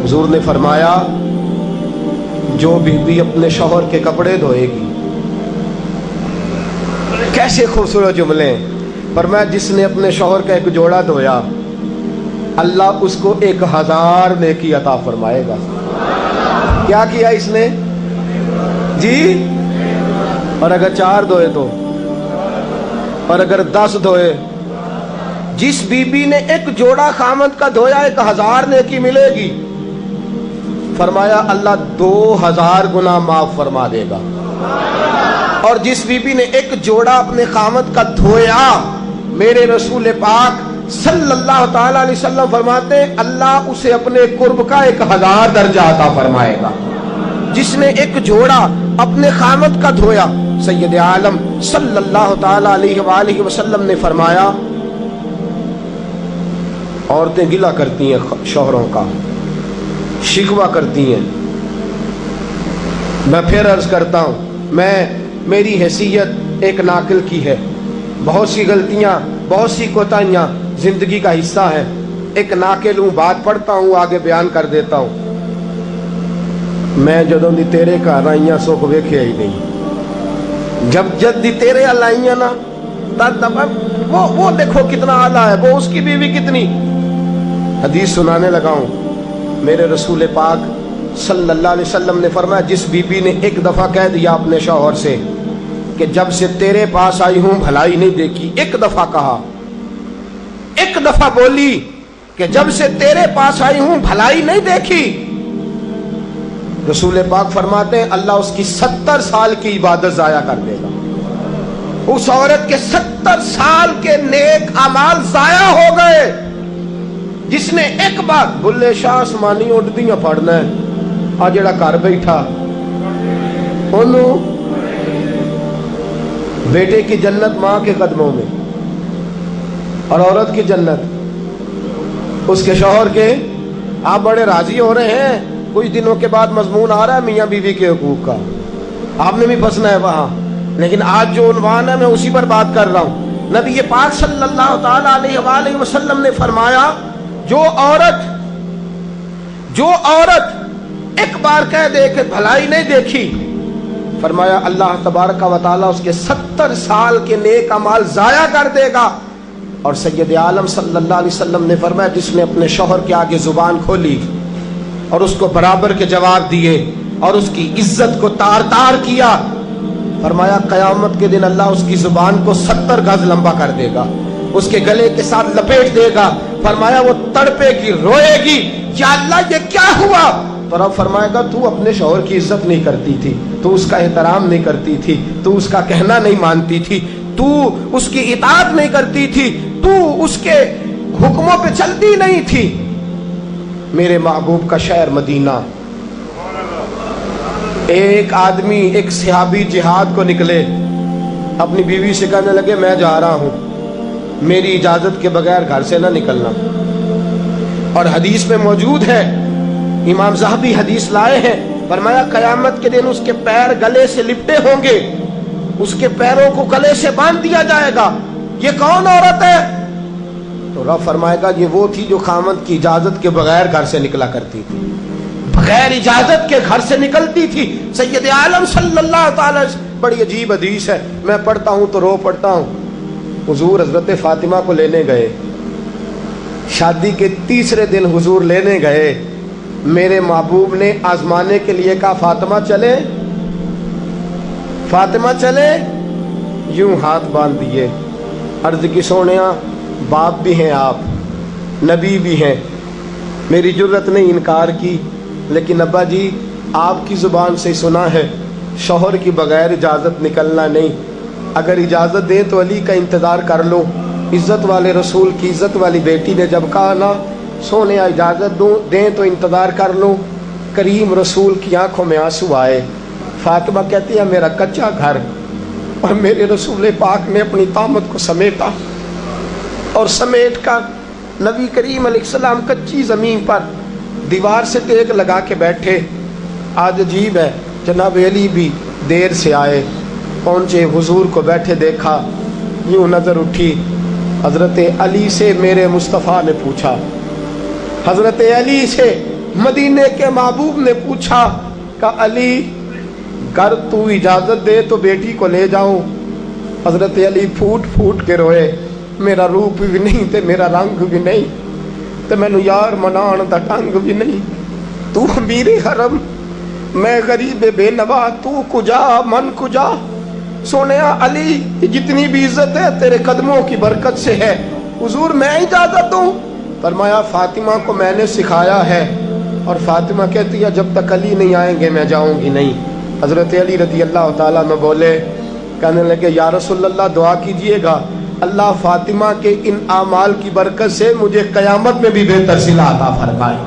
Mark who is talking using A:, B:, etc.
A: हुजूर ने फरमाया जो बीबी अपने शौहर के कपड़े धोएगी, कैसे खूबसूरत जुमले। फरमाया जिसने अपने शौहर का एक जोड़ा धोया अल्लाह उसको 1000 नेकी अता फरमाएगा। क्या किया इसने जी? और अगर 4 धोए तो, और अगर 10 धोए, जिस बीबी ने एक जोड़ा खामद का धोया 1000 नेकी मिलेगी। फरमाया अल्लाह 2000 गुना माफ फरमा देगा। और जिस बीबी ने एक जोड़ा अपने खामद का धोया, मेरे रसूल पाक सल्लल्लाहु ताला अलैहि वसल्लम फरमाते अल्लाह उसे अपने कुर्ब का 1000 दर्जा अता फरमाएगा। जिसने एक जोड़ा अपने खामद का धोया, सैयद आलम सल्लल्लाहु ताला अलैहि वसल्लम ने फरमाया औरतें गिला करती हैं शौहरों का, शिकवा करती हैं। मैं फिर अर्ज करता हूं, मेरी हैसियत एक नाकिल की है, बहुत सी गलतियां, बहुत सी कोताहियां जिंदगी का हिस्सा है। एक नाकिल हूं, बात पढ़ता हूं, आगे बयान कर देता हूं। मैं जदों दी तेरे घर आईया सुख वेखे ही नहीं। जब दी तेरे अल आईया ना तब वो देखो कितना आला है, वो उसकी बीवी कितनी। हदीस सुनाने लगा हूं। मेरे रसूल पाक सल्लल्लाहु अलैहि वसल्लम ने फरमाया जिस बीबी ने एक दफा कह दिया अपने शौहर से कि जब से तेरे पास आई हूं भलाई नहीं देखी, एक दफा कहा, एक दफा बोली कि जब से तेरे पास आई हूं भलाई नहीं देखी, रसूल पाक फरमाते हैं अल्लाह उसकी 70 साल की इबादत जाया कर देगा। उस औरत के 70 साल के नेक अमाल जाया हो गए। जिसने एक बार बुल्ले शाह आसमानी उड़दियां पढ़ना है, आ जेड़ा घर बैठा ओनू बेटे की जन्नत मां के कदमों में, और औरत की जन्नत उसके शौहर के। आप बड़े राजी हो रहे हैं, कुछ दिनों के बाद मजमून आ रहा है मियां बीवी के हुकूक का, आपने भी फंसना है वहां। लेकिन आज जो उन्वान है मैं उसी पर बात कर रहा हूं। नबी पाक सल्लल्लाहु ताला अलैहि वसल्लम ने फरमाया जो औरत एक बार कह दे कि भलाई नहीं देखी, फरमाया अल्लाह तबारक व तआला उसके 70 साल के नेक अमाल जाया कर देगा। और सैयद आलम सल्लल्लाहु अलैहि वसल्लम ने फरमाया जिसने अपने शौहर के आगे जुबान खोली और उसको बराबर के जवाब दिए और उसकी इज्जत को तार तार किया, फरमाया कयामत के दिन अल्लाह उसकी जुबान को 70 गज लंबा कर देगा, उसके गले के साथ लपेट देगा। फरमाया वो तड़पेगी, रोएगी, या अल्लाह ये क्या हुआ? तो रब फरमाएगा तू अपने शौहर की इज्जत नहीं करती थी, तू उसका एहतराम नहीं करती थी, तू उसका कहना नहीं मानती थी, तू उसकी इताअत नहीं करती थी, तू उसके हुक्मों पे चलती नहीं थी। मेरे महबूब का शहर मदीना, एक आदमी, एक सहाबी जिहाद को निकले, अपनी बीवी से कहने लगे मैं जा रहा हूं, मेरी इजाजत के बगैर घर से ना निकलना। और हदीस में मौजूद है, इमाम ज़हबी हदीस लाए हैं, फरमाया कयामत के दिन उसके पैर गले से लिपटे होंगे, उसके पैरों को गले से बांध दिया जाएगा। ये कौन औरत है? तो रब फरमाएगा ये वो थी जो खामद की इजाजत के बगैर घर से निकला करती थी, बगैर इजाजत के घर से निकलती थी। सैयद आलम सल्लल्लाहु ताला, बड़ी अजीब हदीस है, मैं पढ़ता हूं तो रो पड़ता हूं। हुजूर हजरत फातिमा को लेने गए, शादी के 3रे दिन हुजूर लेने गए। मेरे महबूब ने आजमाने के लिए कहा फातिमा चले, फातिमा चले, यूं हाथ बांध दिए, अर्ज की सोनिया बाप भी हैं आप, नबी भी हैं, मेरी जुर्रत ने इनकार की, लेकिन अब्बा जी आपकी जुबान से सुना है शौहर की बगैर इजाजत निकलना नहीं, अगर इजाजत दें तो अली का इंतजार कर लो। इज्जत वाले रसूल की इज्जत वाली बेटी ने जब कहा ना सोने इजाजत दें तो इंतजार कर लो, करीम रसूल की आंखों में आंसू आए। फातिमा कहती है मेरा कच्चा घर, और मेरे रसूल पाक ने अपनी तामत को समेटा, और समेट कर नबी करीम अलैहिस्सलाम कच्ची ज़मीन पर दीवार से तेग लगा के बैठे। आज अजीब है, जनाब अली भी देर से आए, पहुँचे, हुजूर को बैठे देखा, यूँ नज़र उठी, हज़रत अली से मेरे मुस्तफ़ा ने पूछा, हज़रत अली से मदीने के महबूब ने पूछा कि अली कर तू इजाजत दे तो बेटी को ले जाऊं। हजरत अली फूट फूट के रोए, मेरा रूप भी नहीं ते मेरा रंग भी नहीं ते मैनू यार मनान दा ढंग भी नहीं। तू अमीरे हरम, मैं गरीब बेनवा, तू कुजा मन कुजा। सोने अली जितनी भी इज्जत है तेरे कदमों की बरकत से है, हुजूर मैं इजाजत दूं। फरमाया फातिमा को मैंने सिखाया है। और फातिमा कहती है जब तक अली नहीं आएंगे मैं जाऊंगी नहीं। हजरत अली रजी अल्लाह ताला में बोले, कहने लगे या रसूलल्लाह दुआ कीजिएगा अल्लाह फातिमा के इन आमाल की बरकत से मुझे कयामत में भी बेहतर सिला अता फरमाए।